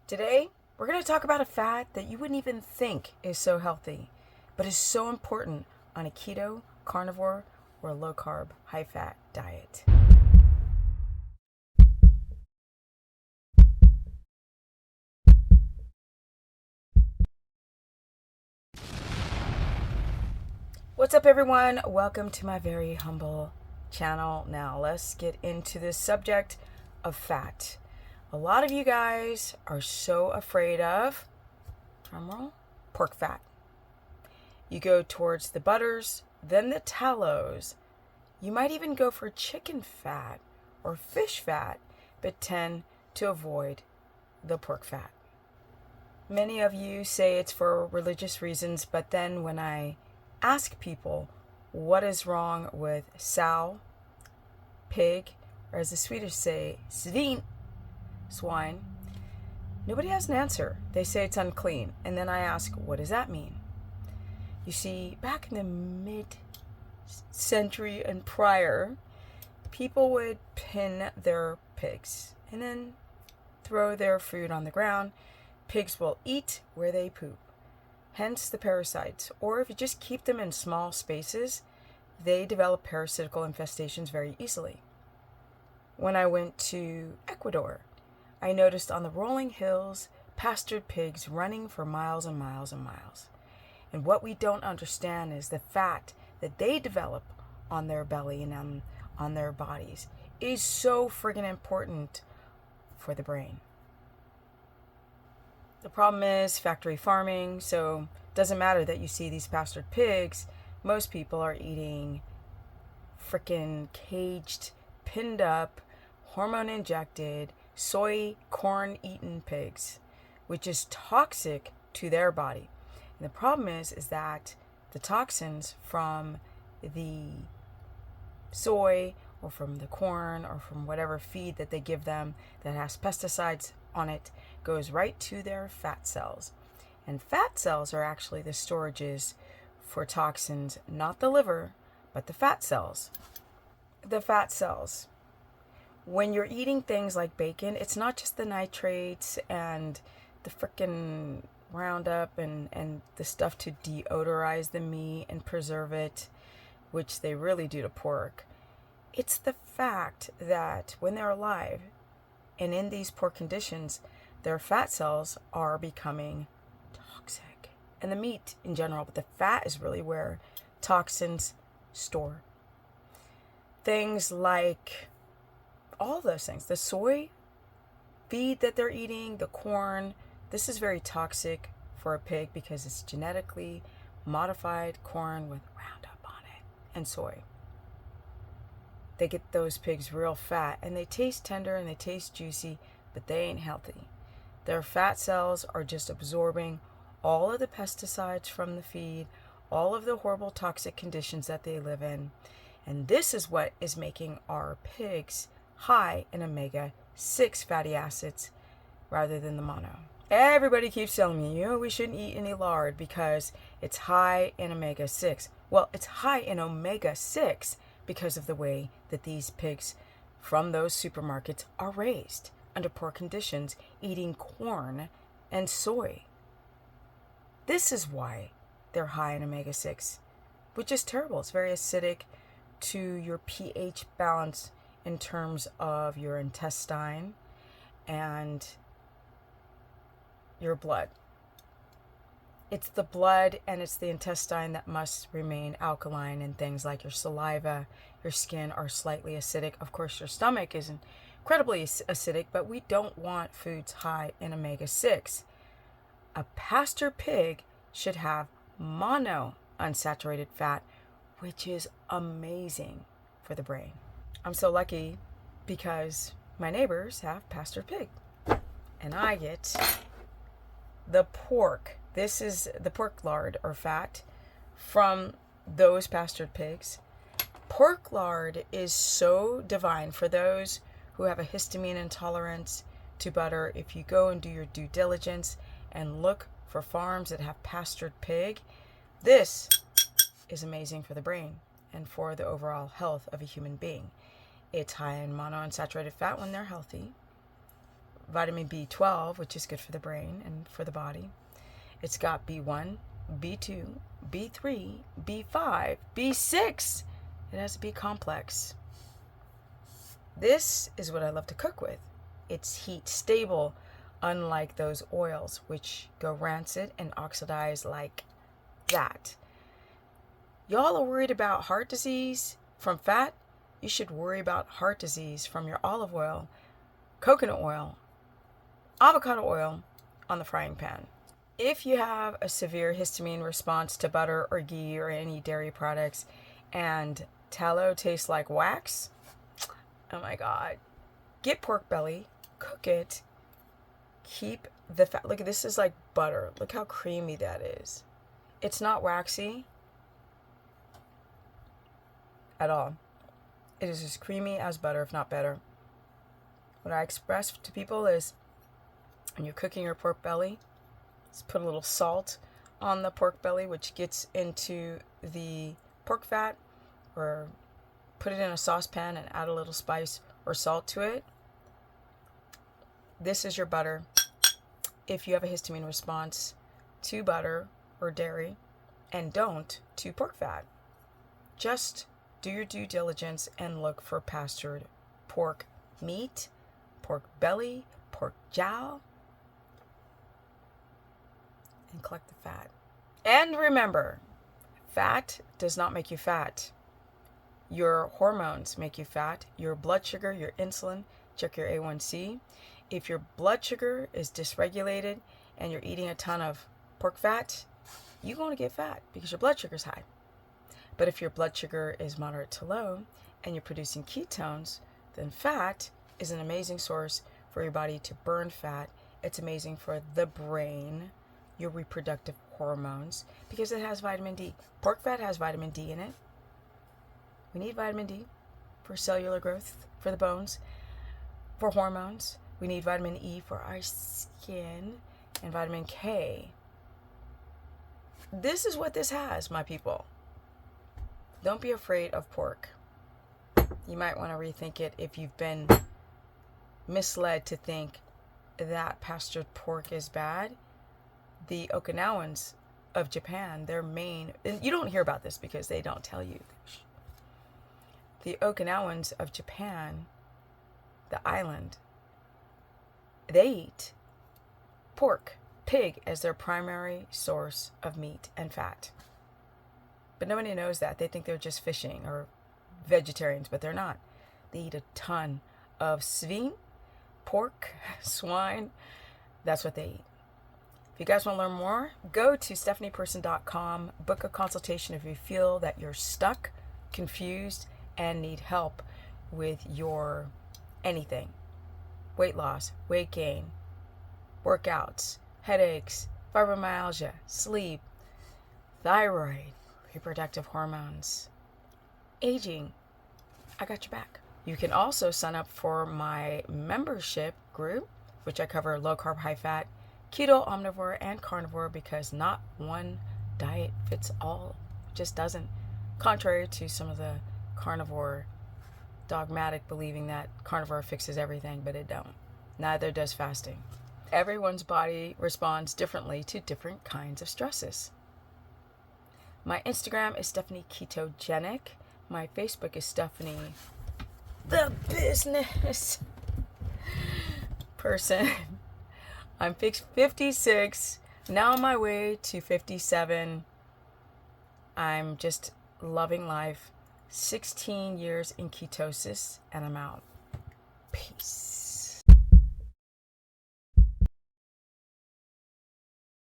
Today, we're going to talk about a fat that you wouldn't even think is so healthy, but is so important on a keto, carnivore, or low carb, high fat diet. What's up, everyone? Welcome to my very humble channel. Now, let's get into this subject of fat. A lot of you guys are so afraid of, drumroll, pork fat. You go towards the butters, then the tallows. You might even go for chicken fat or fish fat, but tend to avoid the pork fat. Many of you say it's for religious reasons, but then when I ask people what is wrong with sow, pig, or as the Swedish say, svin, swine, nobody has an answer. They say it's unclean. And then I ask, what does that mean? You see, back in the mid-century and prior, people would pin their pigs and then throw their food on the ground. Pigs will eat where they poop, hence the parasites. Or if you just keep them in small spaces, they develop parasitical infestations very easily. When I went to Ecuador, I noticed on the rolling hills pastured pigs running for miles and miles and miles. And what we don't understand is the fat that they develop on their belly and on their bodies is so friggin' important for the brain. The problem is factory farming, so it doesn't matter that you see these pastured pigs. Most people are eating frickin' caged, pinned up, hormone injected, soy, corn-eaten pigs, which is toxic to their body. And the problem is that the toxins from the soy or from the corn or from whatever feed that they give them that has pesticides on it goes right to their fat cells. And fat cells are actually the storages for toxins, not the liver, but the fat cells. The fat cells. When you're eating things like bacon, it's not just the nitrates and the frickin' Roundup and the stuff to deodorize the meat and preserve it, which they really do to pork. It's the fact that when they're alive and in these poor conditions, their fat cells are becoming toxic. And the meat in general, but the fat is really where toxins store. Things like all those things, the soy feed that they're eating, the corn, this is very toxic for a pig because it's genetically modified corn with Roundup on it and soy. They get those pigs real fat and they taste tender and they taste juicy, but they ain't healthy. Their fat cells are just absorbing all of the pesticides from the feed, all of the horrible toxic conditions that they live in. And this is what is making our pigs high in omega-6 fatty acids rather than the mono. Everybody keeps telling me, we shouldn't eat any lard because it's high in omega-6. Well, it's high in omega-6 because of the way that these pigs from those supermarkets are raised under poor conditions, eating corn and soy. This is why they're high in omega-6, which is terrible. It's very acidic to your pH balance in terms of your intestine and your blood. It's the blood and it's the intestine that must remain alkaline, and things like your saliva, your skin are slightly acidic. Of course, your stomach is incredibly acidic, but we don't want foods high in omega-6. A pasture pig should have mono unsaturated fat, which is amazing for the brain. I'm so lucky because my neighbors have pastured pig and I get the pork. This is the pork lard or fat from those pastured pigs. Pork lard is so divine for those who have a histamine intolerance to butter. If you go and do your due diligence and look for farms that have pastured pig, this is amazing for the brain and for the overall health of a human being. It's high in monounsaturated fat when they're healthy. vitamin B12, which is good for the brain and for the body. It's got B1, B2, B3, B5, B6. It has a B complex. This is what I love to cook with. It's heat stable, unlike those oils which go rancid and oxidize like that. Y'all are worried about heart disease from fat? You should worry about heart disease from your olive oil, coconut oil, avocado oil on the frying pan. If you have a severe histamine response to butter or ghee or any dairy products and tallow tastes like wax, oh my God, get pork belly, cook it, keep the fat. Look, this is like butter. Look how creamy that is. It's not waxy at all. It is as creamy as butter, if not better. What I express to people is when you're cooking your pork belly, just put a little salt on the pork belly, which gets into the pork fat, or put it in a saucepan and add a little spice or salt to it. This is your butter. If you have a histamine response to butter or dairy, and don't to pork fat, just do your due diligence and look for pastured pork meat, pork belly, pork jowl, and collect the fat. And remember, fat does not make you fat. Your hormones make you fat. Your blood sugar, your insulin, check your A1C. If your blood sugar is dysregulated and you're eating a ton of pork fat, you're going to get fat because your blood sugar is high. But if your blood sugar is moderate to low and you're producing ketones, then fat is an amazing source for your body to burn fat. It's amazing for the brain, your reproductive hormones, because it has vitamin D. Pork fat has vitamin D in it. We need vitamin D for cellular growth, for the bones, for hormones. We need vitamin E for our skin, and vitamin K. This is what this has, my people. Don't be afraid of pork. You might want to rethink it if you've been misled to think that pastured pork is bad. The Okinawans of Japan, their main, and you don't hear about this because they don't tell you. The Okinawans of Japan, the island, they eat pork, pig as their primary source of meat and fat. But nobody knows that. They think they're just fishing or vegetarians, but they're not. They eat a ton of svin, pork, swine. That's what they eat. If you guys want to learn more, go to stephanieperson.com, book a consultation if you feel that you're stuck, confused, and need help with your anything. Weight loss, weight gain, workouts, headaches, fibromyalgia, sleep, thyroid, reproductive hormones, aging. I got your back. You can also sign up for my membership group, which I cover low carb, high fat, keto, omnivore, and carnivore, because not one diet fits all. It just doesn't. Contrary to some of the carnivore dogmatic believing that carnivore fixes everything, but it don't. Neither does fasting. Everyone's body responds differently to different kinds of stresses. My Instagram is Stephanie Ketogenic. My Facebook is Stephanie the Business Person. I'm 56, now on my way to 57. I'm just loving life. 16 years in ketosis, and I'm out. Peace.